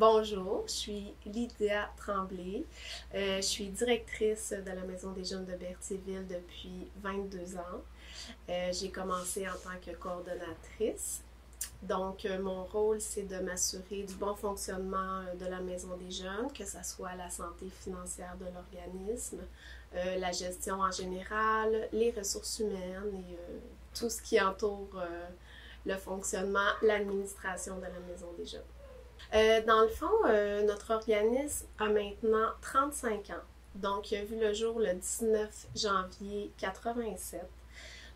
Bonjour, je suis Lydia Tremblay. Je suis directrice de la Maison des jeunes de Berthierville depuis 22 ans. J'ai commencé en tant que coordonnatrice. Donc, mon rôle, c'est de m'assurer du bon fonctionnement de la Maison des jeunes, que ce soit la santé financière de l'organisme, la gestion en général, les ressources humaines et tout ce qui entoure le fonctionnement, l'administration de la Maison des jeunes. Dans le fond, notre organisme a maintenant 35 ans. Donc, il a vu le jour le 19 janvier 87.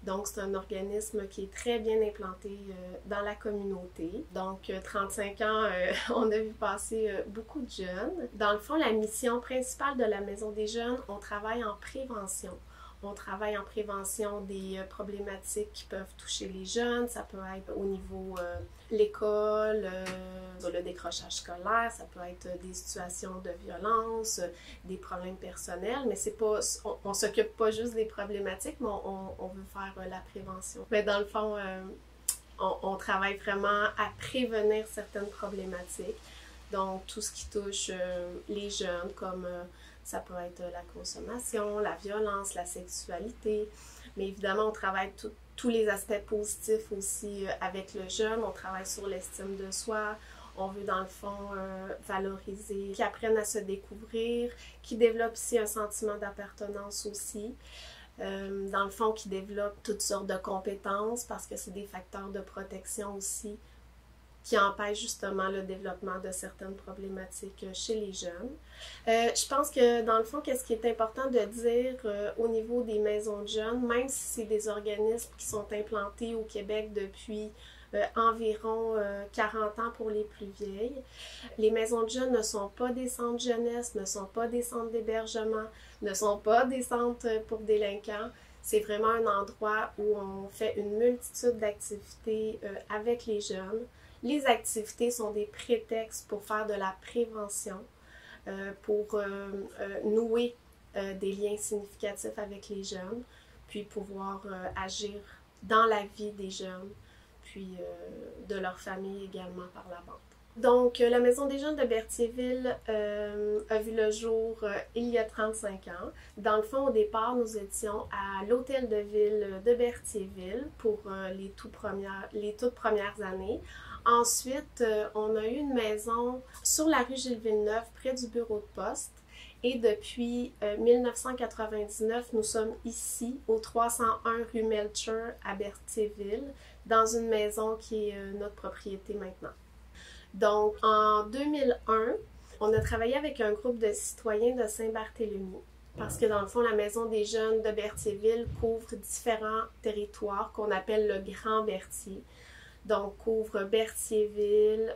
Donc, c'est un organisme qui est très bien implanté dans la communauté. Donc, 35 ans, on a vu passer beaucoup de jeunes. Dans le fond, la mission principale de la Maison des jeunes, on travaille en prévention. On travaille en prévention des problématiques qui peuvent toucher les jeunes. Ça peut être au niveau l'école, le décrochage scolaire, ça peut être des situations de violence, des problèmes personnels, mais c'est pas, on s'occupe pas juste des problématiques, mais on veut faire la prévention. Mais dans le fond, on travaille vraiment à prévenir certaines problématiques. Donc, tout ce qui touche les jeunes, comme ça peut être la consommation, la violence, la sexualité. Mais évidemment, on travaille tous les aspects positifs aussi avec le jeune. On travaille sur l'estime de soi. On veut, dans le fond, valoriser, qu'ils apprennent à se découvrir, qu'ils développent aussi un sentiment d'appartenance aussi. Dans le fond, qu'ils développent toutes sortes de compétences parce que c'est des facteurs de protection aussi qui empêche justement le développement de certaines problématiques chez les jeunes. Je pense que dans le fond, qu'est-ce qui est important de dire au niveau des maisons de jeunes, même si c'est des organismes qui sont implantés au Québec depuis environ 40 ans pour les plus vieilles, les maisons de jeunes ne sont pas des centres jeunesse, ne sont pas des centres d'hébergement, ne sont pas des centres pour délinquants. C'est vraiment un endroit où on fait une multitude d'activités avec les jeunes. Les activités sont des prétextes pour faire de la prévention, pour nouer des liens significatifs avec les jeunes, puis pouvoir agir dans la vie des jeunes, puis de leur famille également par la bande. Donc, la Maison des jeunes de Berthierville a vu le jour il y a 35 ans. Dans le fond, au départ, nous étions à l'hôtel de ville de Berthierville pour les toutes premières années. Ensuite, on a eu une maison sur la rue Gilles-Villeneuve, près du bureau de poste. Et depuis 1999, nous sommes ici, au 301 rue Melcher, à Berthierville, dans une maison qui est notre propriété maintenant. Donc, en 2001, on a travaillé avec un groupe de citoyens de Saint-Barthélemy. Parce que dans le fond, la Maison des jeunes de Berthierville couvre différents territoires qu'on appelle le Grand Berthier. Donc, couvre Berthierville,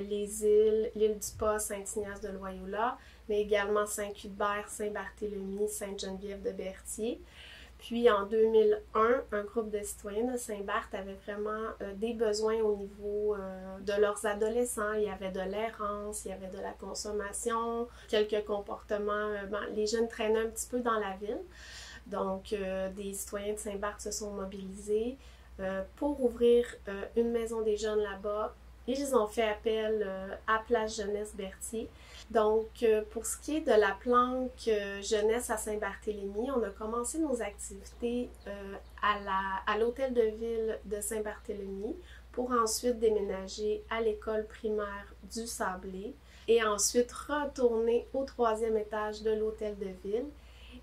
les îles, l'île du Pas, Saint-Ignace de Loyola, mais également Saint-Cuthbert, Saint-Barthélemy, Sainte-Geneviève de Berthier. Puis en 2001, un groupe de citoyens de Saint-Barth avait vraiment des besoins au niveau de leurs adolescents. Il y avait de l'errance, il y avait de la consommation, quelques comportements. Les jeunes traînaient un petit peu dans la ville. Donc, des citoyens de Saint-Barth se sont mobilisés pour ouvrir une maison des jeunes là-bas. Ils ont fait appel à Place Jeunesse Berthier. Donc, pour ce qui est de la planque jeunesse à Saint-Barthélemy, on a commencé nos activités à l'hôtel de ville de Saint-Barthélemy pour ensuite déménager à l'école primaire du Sablé et ensuite retourner au 3e étage de l'hôtel de ville.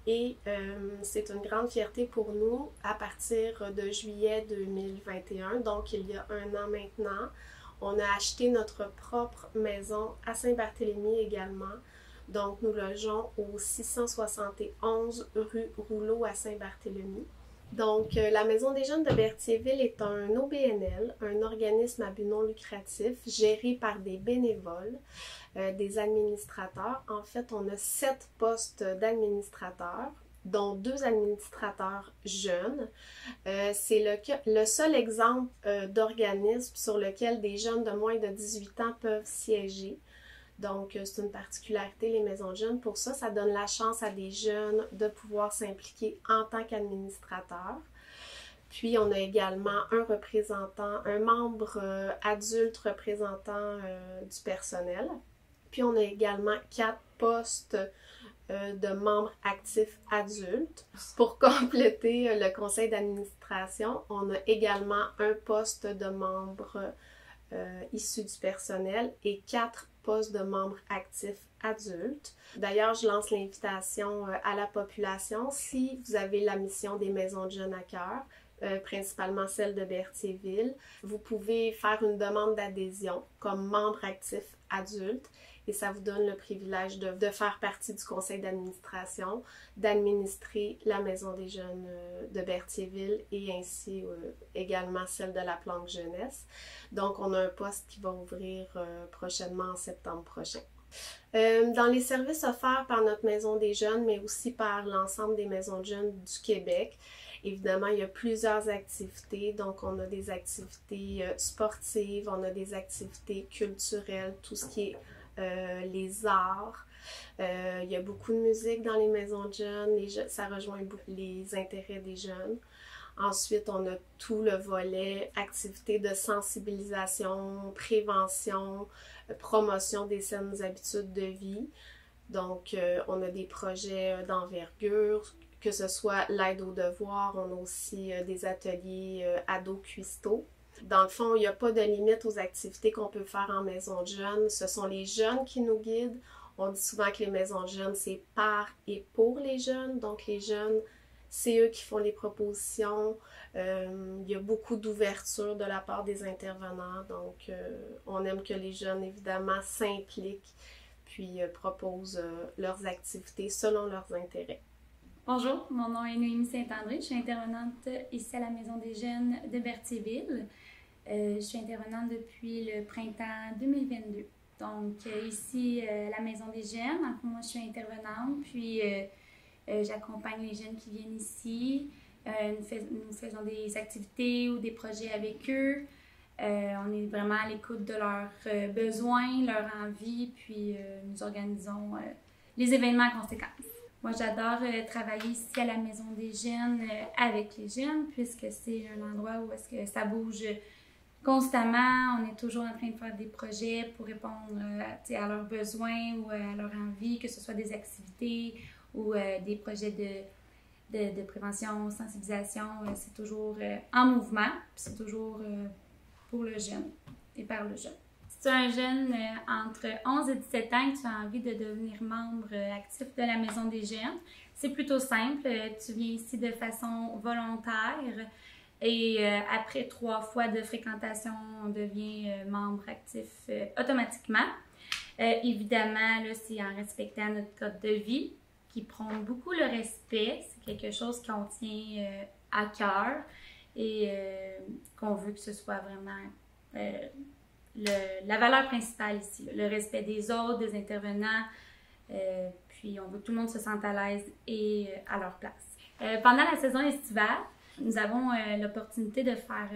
Et c'est une grande fierté pour nous à partir de juillet 2021, donc il y a un an maintenant. On a acheté notre propre maison à Saint-Barthélemy également. Donc, nous logeons au 671 rue Rouleau à Saint-Barthélemy. Donc, la Maison des jeunes de Berthierville est un OBNL, un organisme à but non lucratif, géré par des bénévoles, des administrateurs. En fait, on a 7 postes d'administrateurs, dont 2 administrateurs jeunes. C'est le seul exemple d'organisme sur lequel des jeunes de moins de 18 ans peuvent siéger. Donc, c'est une particularité, les maisons de jeunes. Pour ça, ça donne la chance à des jeunes de pouvoir s'impliquer en tant qu'administrateurs. Puis, on a également un représentant, un membre adulte représentant du personnel. Puis on a également 4 postes de membres actifs adultes. Pour compléter le conseil d'administration, on a également un poste de membre issu du personnel et 4 postes de membres actifs adultes. D'ailleurs, je lance l'invitation à la population si vous avez la mission des maisons de jeunes à cœur, principalement celle de Berthierville. Vous pouvez faire une demande d'adhésion comme membre actif adulte et ça vous donne le privilège de faire partie du conseil d'administration, d'administrer la maison des jeunes de Berthierville et ainsi également celle de la Planque Jeunesse. Donc, on a un poste qui va ouvrir prochainement en septembre prochain. Dans les services offerts par notre maison des jeunes, mais aussi par l'ensemble des maisons de jeunes du Québec, évidemment, il y a plusieurs activités. Donc, on a des activités sportives, on a des activités culturelles, tout ce qui est les arts. Il y a beaucoup de musique dans les maisons de jeunes. Ça rejoint beaucoup les intérêts des jeunes. Ensuite, on a tout le volet activités de sensibilisation, prévention, promotion des saines habitudes de vie. Donc, on a des projets d'envergure, que ce soit l'aide aux devoirs, on a aussi des ateliers ados-cuistots. Dans le fond, il n'y a pas de limite aux activités qu'on peut faire en maison de jeunes. Ce sont les jeunes qui nous guident. On dit souvent que les maisons de jeunes, c'est par et pour les jeunes. Donc, les jeunes, c'est eux qui font les propositions. Il y a beaucoup d'ouverture de la part des intervenants. Donc, on aime que les jeunes, évidemment, s'impliquent puis proposent leurs activités selon leurs intérêts. Bonjour, mon nom est Noémie Saint-André. Je suis intervenante ici à la Maison des jeunes de Berthierville. Je suis intervenante depuis le printemps 2022. Donc, ici, la Maison des jeunes, moi, je suis intervenante, puis j'accompagne les jeunes qui viennent ici. Nous faisons des activités ou des projets avec eux. On est vraiment à l'écoute de leurs besoins, leurs envies, puis nous organisons les événements en conséquence. Moi, j'adore travailler ici à la Maison des jeunes avec les jeunes, puisque c'est un endroit où est-ce que ça bouge constamment. On est toujours en train de faire des projets pour répondre à leurs besoins ou à leurs envies, que ce soit des activités ou des projets de prévention, sensibilisation. C'est toujours en mouvement, puis c'est toujours pour le jeune et par le jeune. Si tu es un jeune entre 11 et 17 ans et que tu as envie de devenir membre actif de la Maison des jeunes, c'est plutôt simple. Tu viens ici de façon volontaire et après 3 fois de fréquentation, on devient membre actif automatiquement. Évidemment, là, c'est en respectant notre code de vie qui prône beaucoup le respect. C'est quelque chose qu'on tient à cœur et qu'on veut que ce soit vraiment la valeur principale ici, le respect des autres, des intervenants, puis on veut que tout le monde se sente à l'aise et à leur place. Pendant la saison estivale, nous avons l'opportunité de faire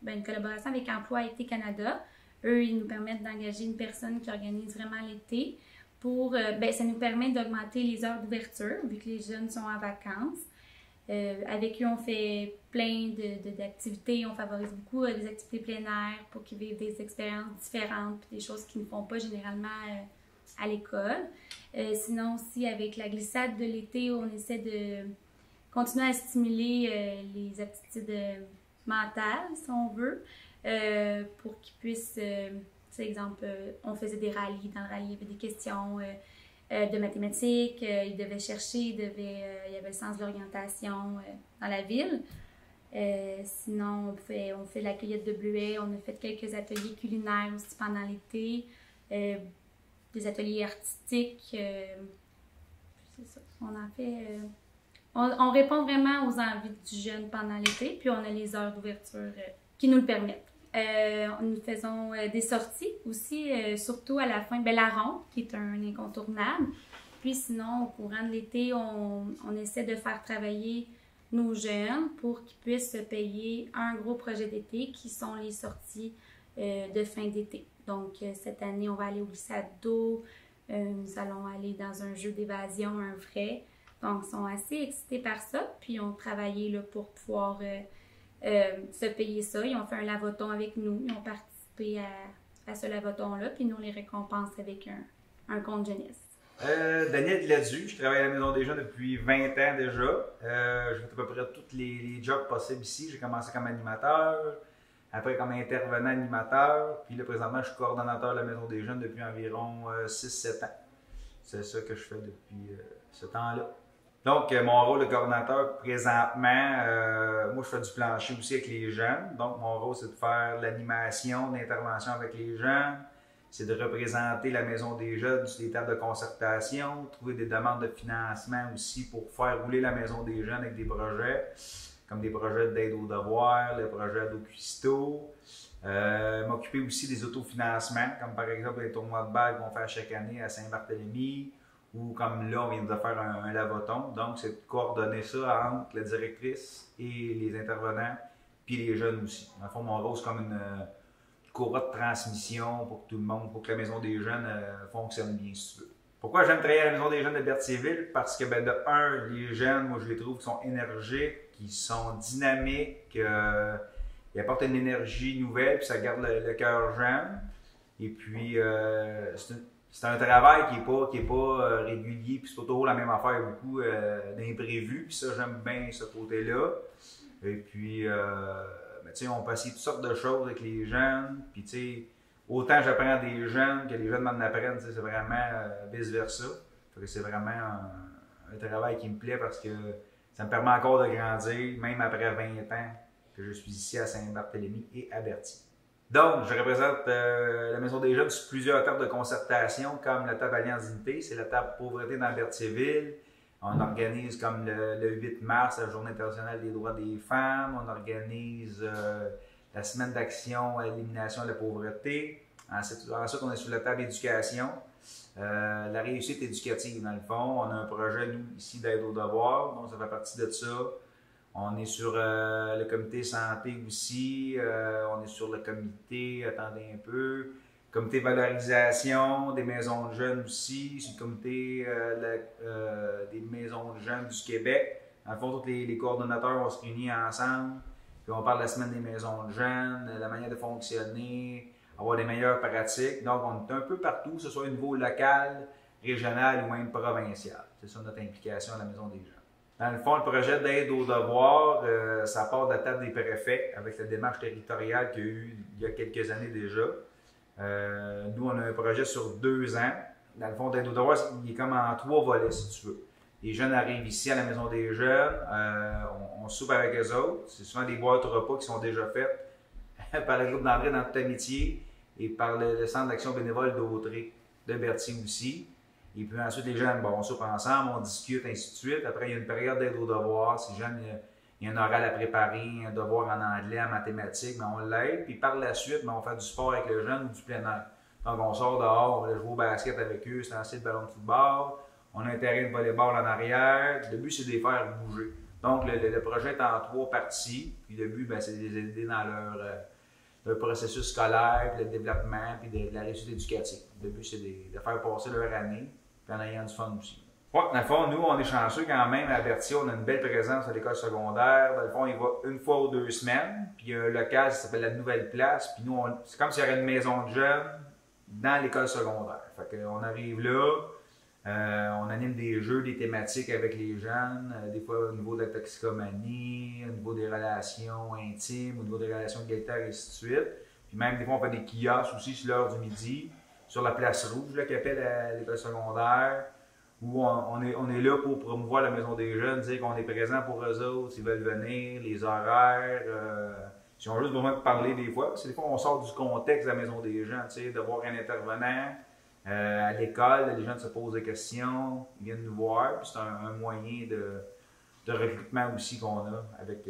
une collaboration avec Emploi Été Canada. Eux, ils nous permettent d'engager une personne qui organise vraiment l'été pour, ça nous permet d'augmenter les heures d'ouverture vu que les jeunes sont en vacances. Avec eux, on fait plein d'activités. On favorise beaucoup des activités plein air pour qu'ils vivent des expériences différentes et des choses qu'ils ne font pas généralement à l'école. Sinon aussi, avec la glissade de l'été, on essaie de continuer à stimuler les aptitudes mentales, si on veut, pour qu'ils puissent, exemple, on faisait des rallyes. Dans le rallye, il y avait des questions de mathématiques, ils devaient chercher, il y avait le sens de l'orientation dans la ville. Sinon, on fait la cueillette de bleuets, on a fait quelques ateliers culinaires aussi pendant l'été, des ateliers artistiques. C'est ça, on en fait. On répond vraiment aux envies du jeune pendant l'été, puis on a les heures d'ouverture qui nous le permettent. Nous faisons des sorties aussi, surtout à la fin, la ronde, qui est un incontournable. Puis sinon, au courant de l'été, on essaie de faire travailler nos jeunes pour qu'ils puissent se payer un gros projet d'été qui sont les sorties de fin d'été. Donc, cette année, on va aller au glissade d'eau, nous allons aller dans un jeu d'évasion, un vrai. Donc, ils sont assez excités par ça, puis ils ont travaillé là, pour pouvoir se payer ça. Ils ont fait un lavoton avec nous, ils ont participé à ce lavoton-là, puis nous, on les récompense avec un compte jeunesse? Daniel Gladu, je travaille à la Maison des Jeunes depuis 20 ans déjà. J'ai fait à peu près tous les jobs possibles ici. J'ai commencé comme animateur, après comme intervenant animateur, puis là présentement je suis coordonnateur de la Maison des Jeunes depuis environ 6-7 ans. C'est ça que je fais depuis ce temps-là. Donc, mon rôle de coordonnateur présentement, moi je fais du plancher aussi avec les jeunes. Donc, mon rôle c'est de faire l'animation, l'intervention avec les jeunes. C'est de représenter la Maison des Jeunes sur des tables de concertation, trouver des demandes de financement aussi pour faire rouler la Maison des Jeunes avec des projets, comme des projets d'aide aux devoirs, le projet d'eau cuistot. M'occuper aussi des autofinancements, comme par exemple les tournois de balle qu'on fait chaque année à Saint-Barthélemy, ou comme là, on vient de faire un lavaton. Donc, c'est de coordonner ça entre la directrice et les intervenants, puis les jeunes aussi. Dans le fond, mon rôle, c'est comme une courroie de transmission pour que tout le monde, pour que la Maison des Jeunes fonctionne bien, si tu veux. Pourquoi j'aime travailler à la Maison des Jeunes de Berthierville? Parce que, de un, les jeunes, moi, je les trouve qui sont énergiques, qui sont dynamiques, ils apportent une énergie nouvelle, puis ça garde le cœur jeune. Et puis, c'est un travail qui est pas régulier, puis c'est pas toujours la même affaire, beaucoup d'imprévus, puis ça, j'aime bien ce côté-là. Et puis, on peut essayer toutes sortes de choses avec les jeunes, puis autant j'apprends des jeunes que les jeunes m'en apprennent, c'est vraiment vice-versa. C'est vraiment un travail qui me plaît parce que ça me permet encore de grandir, même après 20 ans que je suis ici à Saint-Barthélemy et à Berthier. Donc, je représente la Maison des Jeunes sur plusieurs tables de concertation, comme la table Alliance Unité, c'est la table pauvreté dans Berthierville. On organise comme le 8 mars, la Journée internationale des droits des femmes. On organise la semaine d'action à l'élimination de la pauvreté. Ensuite, on est sur la table éducation. La réussite éducative, dans le fond. On a un projet, nous, ici, d'aide aux devoirs. Donc, ça fait partie de ça. On est sur le comité santé aussi. On est sur le comité, attendez un peu, comité valorisation des maisons de jeunes aussi. C'est le comité des maisons de jeunes du Québec. Dans le fond, tous les coordonnateurs vont se réunir ensemble. Puis on parle de la semaine des maisons de jeunes, la manière de fonctionner, avoir des meilleures pratiques. Donc, on est un peu partout, que ce soit au niveau local, régional ou même provincial. C'est ça notre implication à la Maison des jeunes. Dans le fond, le projet d'aide aux devoirs, ça part de la table des préfets avec la démarche territoriale qu'il y a eu il y a quelques années déjà. Nous, on a un projet sur 2 ans. Dans le fond, d'aide aux devoirs, il est comme en 3 volets, si tu veux. Les jeunes arrivent ici à la Maison des Jeunes, on soupe avec eux autres. C'est souvent des boîtes repas qui sont déjà faites par le groupe d'André dans toute amitié et par le Centre d'action bénévole d'Autré, de Berthier aussi. Et puis ensuite, les jeunes, on soupe ensemble, on discute, ainsi de suite. Après, il y a une période d'aide aux devoirs. Si les jeunes, il y a un oral à préparer, un devoir en anglais, en mathématiques, on l'aide. Puis par la suite, on fait du sport avec le jeune ou du plein air. Donc, on sort dehors, on va jouer au basket avec eux, c'est lancer le ballon de football. On a un terrain de volleyball en arrière. Le but, c'est de les faire bouger. Donc, le projet est en 3 parties. Puis le but, c'est de les aider dans leur processus scolaire, puis le développement, puis de la réussite éducative. Le but, c'est de faire passer leur année, puis en ayant du fun aussi. Ouais, dans le fond, nous, on est chanceux quand même. À Berthier, on a une belle présence à l'école secondaire. Dans le fond, il va une fois ou 2 semaines. Puis il y a un local qui s'appelle la Nouvelle Place. Puis nous, c'est comme s'il y aurait une maison de jeunes dans l'école secondaire. Fait qu'on arrive là, on anime des jeux, des thématiques avec les jeunes, des fois au niveau de la toxicomanie, au niveau des relations intimes, au niveau des relations égalitaires et ainsi de suite. Puis même des fois, on fait des kiosques aussi sur l'heure du midi, sur la place rouge, là, qu'appelle appelle à l'école secondaire, où on est là pour promouvoir la Maison des Jeunes, dire qu'on est présent pour eux autres, s'ils veulent venir, les horaires, s'ils ont juste besoin de parler des fois. Parce que des fois, on sort du contexte de la Maison des Jeunes, de voir un intervenant. À l'école, les jeunes se posent des questions, ils viennent nous voir, puis c'est un moyen de recrutement aussi qu'on a avec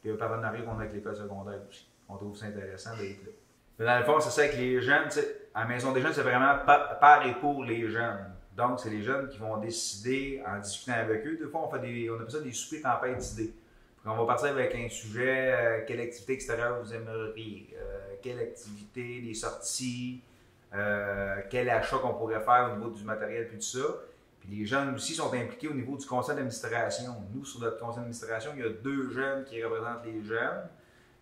le partenariat qu'on a avec l'école secondaire aussi. On trouve ça intéressant d'être là. Mais dans le fond, c'est ça avec les jeunes, à la Maison des Jeunes, c'est vraiment par et pour les jeunes. Donc, c'est les jeunes qui vont décider en discutant avec eux. Des fois, on appelle ça des soupers tempêtes d'idées. On va partir avec un sujet, quelle activité extérieure vous aimeriez, quelle activité, des sorties, quel achat qu'on pourrait faire au niveau du matériel puis tout ça. Puis les jeunes aussi sont impliqués au niveau du conseil d'administration. Nous, sur notre conseil d'administration, il y a 2 jeunes qui représentent les jeunes.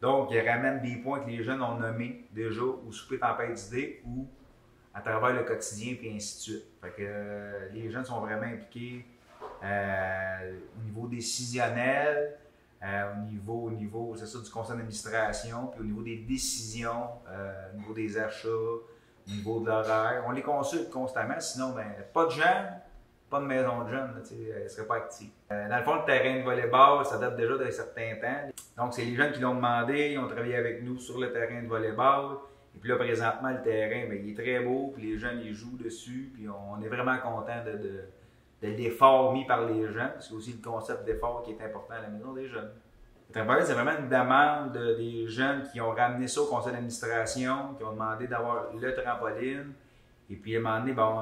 Donc, ils ramènent des points que les jeunes ont nommés déjà au souper tempête d'idées ou à travers le quotidien, puis ainsi de suite. Fait que les jeunes sont vraiment impliqués au niveau décisionnel, au niveau c'est ça, du conseil d'administration, puis au niveau des décisions, au niveau des achats, au niveau de l'horaire. On les consulte constamment, sinon, ben, pas de jeunes, pas de maison de jeunes, elles ne seraient pas actives. Dans le fond, le terrain de volley-ball, ça date déjà d'un certain temps. Donc, c'est les jeunes qui l'ont demandé, ils ont travaillé avec nous sur le terrain de volley-ball. Et puis là, présentement, le terrain, bien, il est très beau, puis les jeunes, ils jouent dessus, puis on est vraiment content de l'effort mis par les jeunes. C'est aussi le concept d'effort qui est important à la maison des jeunes. Le trampoline, c'est vraiment une demande des jeunes qui ont ramené ça au conseil d'administration, qui ont demandé d'avoir le trampoline. Et puis, à un moment donné, bon,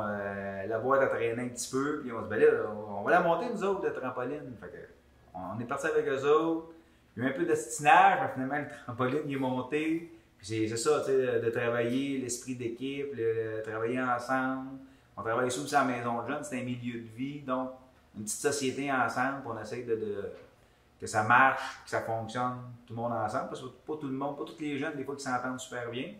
la boîte a traîné un petit peu, puis on se dit, ben là, on va la monter, nous autres, le trampoline. Fait que, on est parti avec eux autres. Il y a eu un peu d'estinage, mais finalement, le trampoline, il est monté. Puis c'est ça, tu sais, de travailler l'esprit d'équipe, travailler ensemble. On travaille aussi à la maison de jeunes, c'est un milieu de vie, donc une petite société ensemble, puis on essaie que ça marche, que ça fonctionne, tout le monde ensemble, parce que pas tout le monde, pas tous les jeunes, des fois, qui s'entendent super bien.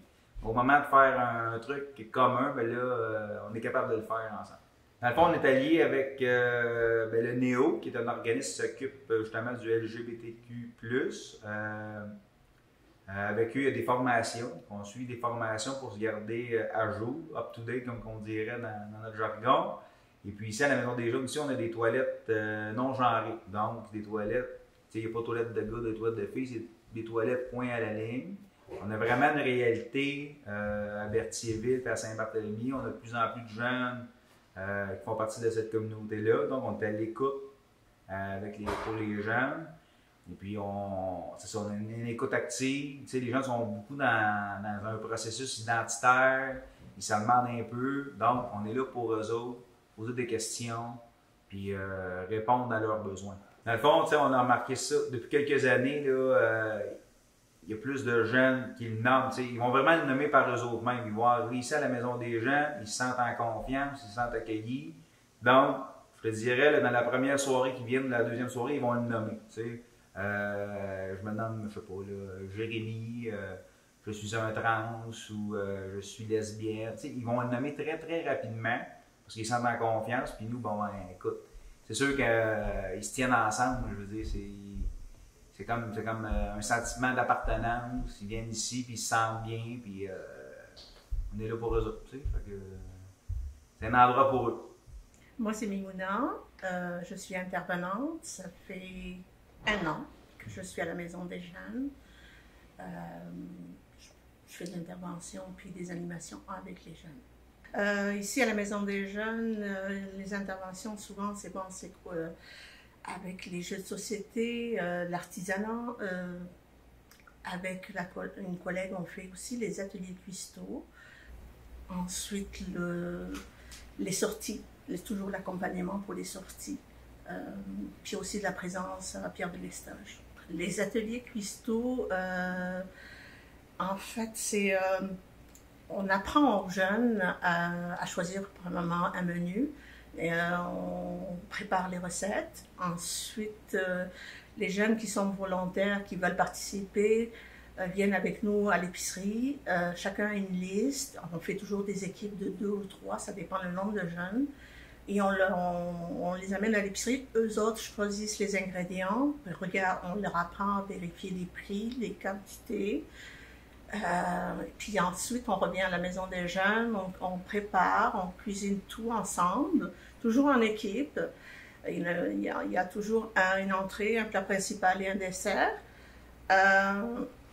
Au moment de faire un truc qui est commun, ben là, on est capable de le faire ensemble. Dans le fond, on est allié avec le NEO, qui est un organisme qui s'occupe justement du LGBTQ+. Avec eux, il y a des formations. On suit des formations pour se garder à jour, up-to-date, comme on dirait dans notre jargon. Et puis ici, à la Maison des Jeunes, ici, on a des toilettes non genrées. Donc, des toilettes, il n'y a pas de toilettes de gars, de toilettes de filles, c'est des toilettes point à la ligne. On a vraiment une réalité à Berthierville et à Saint-Barthélemy. On a de plus en plus de jeunes qui font partie de cette communauté-là. Donc, on est à l'écoute pour les jeunes. Et puis, c'est ça, on a une écoute active. Tu sais, les gens sont beaucoup dans un processus identitaire. Ils se demandent un peu. Donc, on est là pour eux autres, poser des questions, puis répondre à leurs besoins. Dans le fond, tu sais, on a remarqué ça depuis quelques années. Là, il y a plus de jeunes qui le nomment. Tu sais, ils vont vraiment le nommer par eux autres mêmes. Ils vont arriver ici à la Maison des Jeunes, ils se sentent en confiance, ils se sentent accueillis. Donc, je te dirais, là, dans la première soirée qui vient, la deuxième soirée, ils vont le nommer. Tu sais. Je me nomme, je sais pas, là, Jérémy, je suis un trans ou je suis lesbienne. Tu sais, ils vont le nommer très, très rapidement parce qu'ils se sentent en confiance. Puis nous, bon, écoute, c'est sûr qu'ils se tiennent ensemble. Je veux dire, c'est comme un sentiment d'appartenance. Ils viennent ici, puis ils se sentent bien, puis on est là pour eux autres. Tu sais, fait que, c'est un endroit pour eux. Moi, c'est Mimouna. Je suis intervenante. Ça fait 1 an que je suis à la Maison des Jeunes. Je fais de l'intervention puis des animations avec les jeunes. Ici, à la Maison des Jeunes, les interventions, souvent, c'est quoi? Avec les jeux de société, l'artisanat. Avec une collègue, on fait aussi les ateliers cuistot. Ensuite, les sorties, toujours l'accompagnement pour les sorties. Puis aussi de la présence à Pierre de l'Estage. Les ateliers cuistot, en fait, c'est on apprend aux jeunes à choisir probablement un menu. Et, on prépare les recettes. Ensuite, les jeunes qui sont volontaires, qui veulent participer, viennent avec nous à l'épicerie. Chacun a une liste. On fait toujours des équipes de 2 ou 3, ça dépend du nombre de jeunes. Et on les amène à l'épicerie. Eux autres choisissent les ingrédients. On leur apprend à vérifier les prix, les quantités. Puis ensuite, on revient à la Maison des Jeunes. On prépare, on cuisine tout ensemble, toujours en équipe. Il y a toujours une entrée, un plat principal et un dessert.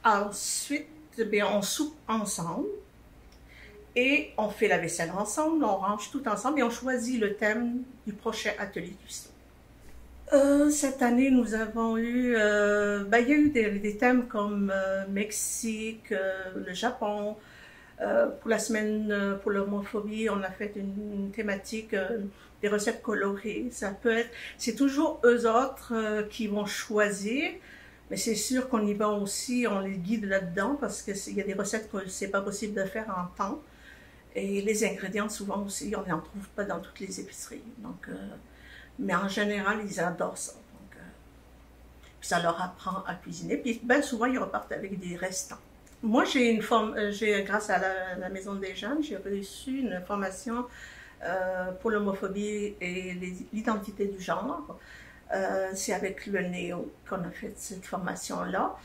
Ensuite, on soupe ensemble. Et on fait la vaisselle ensemble, on range tout ensemble et on choisit le thème du prochain atelier cuistot. Cette année, nous avons eu, il y a eu des thèmes comme Mexique, le Japon. Pour la semaine pour l'homophobie, on a fait une thématique des recettes colorées. C'est toujours eux autres qui vont choisir. Mais c'est sûr qu'on y va aussi, on les guide là-dedans parce qu'il y a des recettes que c'est pas possible de faire en temps. Et les ingrédients, souvent aussi, on n'en trouve pas dans toutes les épiceries. Donc, mais en général, ils adorent ça. Donc, ça leur apprend à cuisiner. Puis, bien souvent, ils repartent avec des restants. Moi, grâce à la Maison des Jeunes, j'ai reçu une formation pour l'homophobie et l'identité du genre. C'est avec le NEO qu'on a fait cette formation-là,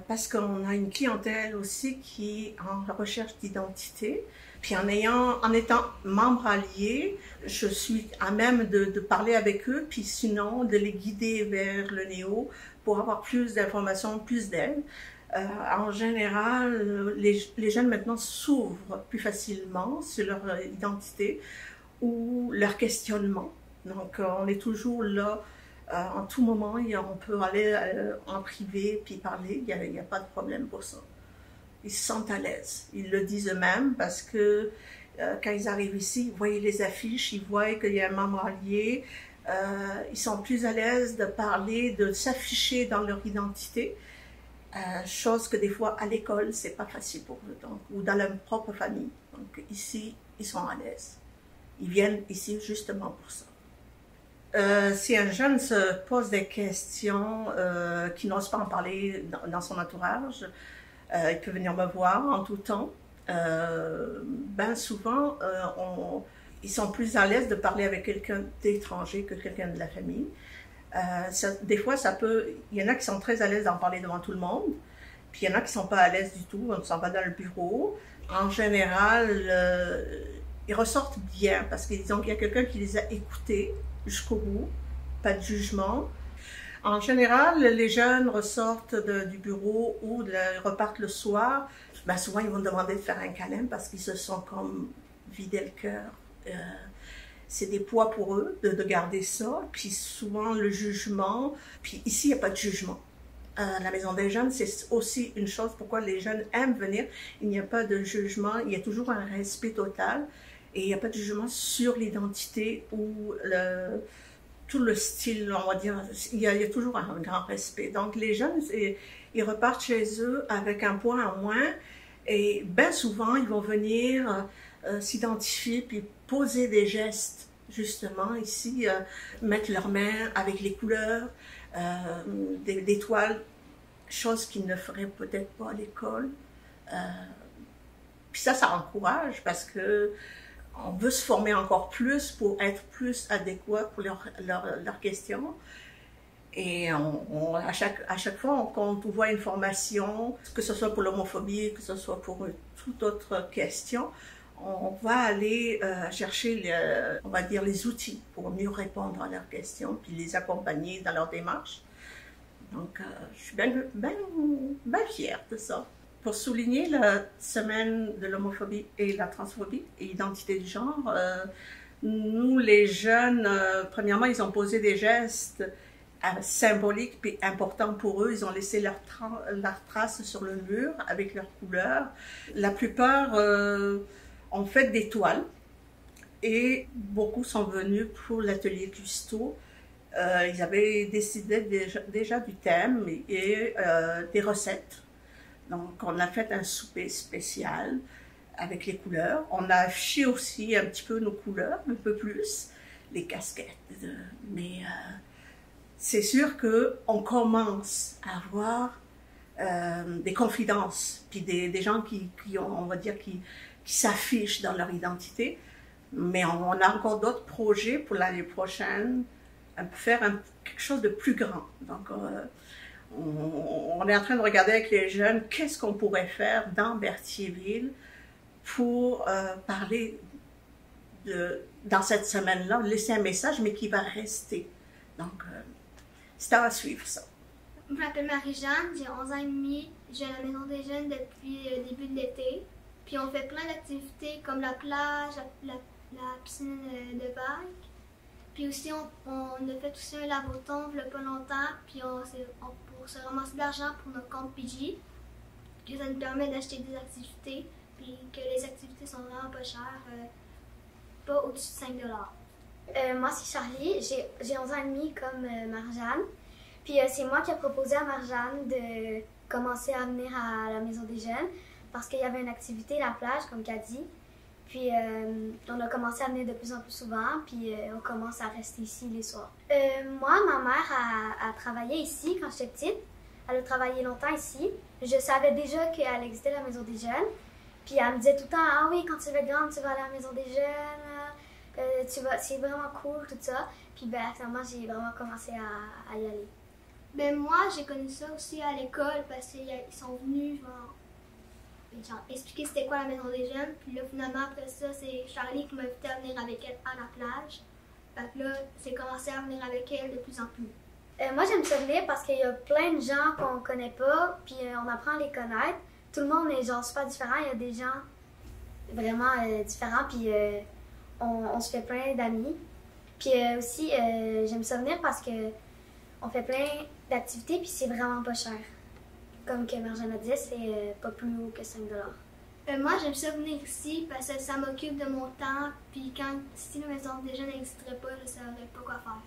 parce qu'on a une clientèle aussi qui est en recherche d'identité. Puis en étant membre allié, je suis à même de parler avec eux, puis sinon de les guider vers le NEO pour avoir plus d'informations, plus d'aide. En général, les jeunes maintenant s'ouvrent plus facilement sur leur identité ou leur questionnement. Donc, on est toujours là en tout moment. On peut aller en privé puis parler. Il n'y a pas de problème pour ça. Ils se sentent à l'aise. Ils le disent eux-mêmes parce que quand ils arrivent ici, ils voient les affiches, ils voient qu'il y a un membre allié. Ils sont plus à l'aise de parler, de s'afficher dans leur identité. Chose que des fois à l'école, c'est pas facile pour eux, donc, ou dans leur propre famille. Donc ici, ils sont à l'aise. Ils viennent ici justement pour ça. Si un jeune se pose des questions qu'il n'ose pas en parler dans son entourage, il peut venir me voir en tout temps. Ben souvent, ils sont plus à l'aise de parler avec quelqu'un d'étranger que quelqu'un de la famille. Des fois, il y en a qui sont très à l'aise d'en parler devant tout le monde, puis il y en a qui ne sont pas à l'aise du tout, on s'en va dans le bureau. En général, ils ressortent bien parce qu'ils disent qu'il y a quelqu'un qui les a écoutés jusqu'au bout, pas de jugement. En général, les jeunes ressortent du bureau ou repartent le soir. Ben souvent, ils vont demander de faire un câlin parce qu'ils se sont comme vidés le cœur. C'est des poids pour eux de garder ça. Puis souvent, le jugement. Puis ici, il n'y a pas de jugement. La Maison des Jeunes, c'est aussi une chose pourquoi les jeunes aiment venir. Il n'y a pas de jugement. Il y a toujours un respect total. Et il n'y a pas de jugement sur l'identité ou tout le style, on va dire. Il y a toujours un grand respect. Donc, les jeunes, ils repartent chez eux avec un poids en moins. Et bien souvent, ils vont venir s'identifier puis poser des gestes, justement, ici, mettre leurs mains avec les couleurs, des toiles, chose qu'ils ne feraient peut-être pas à l'école. Puis ça encourage parce que on veut se former encore plus pour être plus adéquat pour leurs questions. Et à chaque fois, quand on voit une formation, que ce soit pour l'homophobie, que ce soit pour toute autre question, on va aller chercher, on va dire, les outils pour mieux répondre à leurs questions, puis les accompagner dans leur démarche. Donc, je suis bien fière de ça. Pour souligner la semaine de l'homophobie et la transphobie et l'identité du genre, nous, les jeunes, premièrement, ils ont posé des gestes symboliques puis importants pour eux. Ils ont laissé leur trace sur le mur avec leurs couleurs. La plupart ont fait des toiles et beaucoup sont venus pour l'atelier cuistot. Ils avaient décidé déjà du thème et des recettes. Donc, on a fait un souper spécial avec les couleurs. On a affiché aussi un petit peu nos couleurs, un peu plus, les casquettes. Mais c'est sûr qu'on commence à avoir des confidences, puis des gens qui on va dire, qui s'affichent dans leur identité. Mais on a encore d'autres projets pour l'année prochaine, faire quelque chose de plus grand. Donc, on est en train de regarder avec les jeunes qu'est-ce qu'on pourrait faire dans Berthierville pour parler dans cette semaine-là, laisser un message, mais qui va rester. Donc, c'est à suivre ça. Je m'appelle Marie-Jeanne, j'ai 11 ans et demi, je vais à la Maison des Jeunes depuis le début de l'été. Puis on fait plein d'activités comme la plage, la piscine de vagues. Puis aussi, on a fait aussi un lavotombe il n'y a pas longtemps, puis pour se ramasser de l'argent pour notre compte PG. Puis ça nous permet d'acheter des activités, puis que les activités sont vraiment pas chères, pas au-dessus de 5 $. Moi, c'est Charlie, j'ai 11 ans et demi comme Marjane. Puis c'est moi qui ai proposé à Marjane de commencer à venir à la Maison des Jeunes parce qu'il y avait une activité, la plage, comme qu'elle dit. Puis on a commencé à venir de plus en plus souvent, puis on commence à rester ici les soirs. Moi, ma mère a travaillé ici quand j'étais petite. Elle a travaillé longtemps ici. je savais déjà qu'elle existait, la maison des jeunes. Puis elle me disait tout le temps, ah oui, quand tu vas être grande, tu vas aller à la maison des jeunes, c'est vraiment cool, tout ça. Puis ben, finalement, j'ai vraiment commencé à y aller. Ben moi, j'ai connu ça aussi à l'école parce qu'ils sont venus genre, expliquer c'était quoi la maison des jeunes. Puis là, finalement, après ça, c'est Charlie qui m'a invité à venir avec elle à la plage. Fait que là, j'ai commencé à venir avec elle de plus en plus. Moi, j'aime ça venir parce qu'il y a plein de gens qu'on connaît pas, puis on apprend à les connaître. Tout le monde est genre super différent. Il y a des gens vraiment différents, puis on se fait plein d'amis. Puis aussi, j'aime ça venir parce que on fait plein d'activités, puis c'est vraiment pas cher. Comme que Marjane a dit, c'est pas plus haut que 5 $. Moi, j'aime ça venir ici parce que ça m'occupe de mon temps. Puis si la maison des jeunes n'existerait pas, je ne saurais pas quoi faire.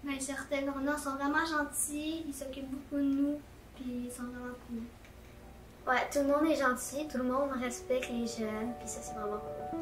Mais certains gens sont vraiment gentils, ils s'occupent beaucoup de nous, puis ils sont vraiment cool. Ouais, tout le monde est gentil, tout le monde respecte les jeunes, puis ça, c'est vraiment cool.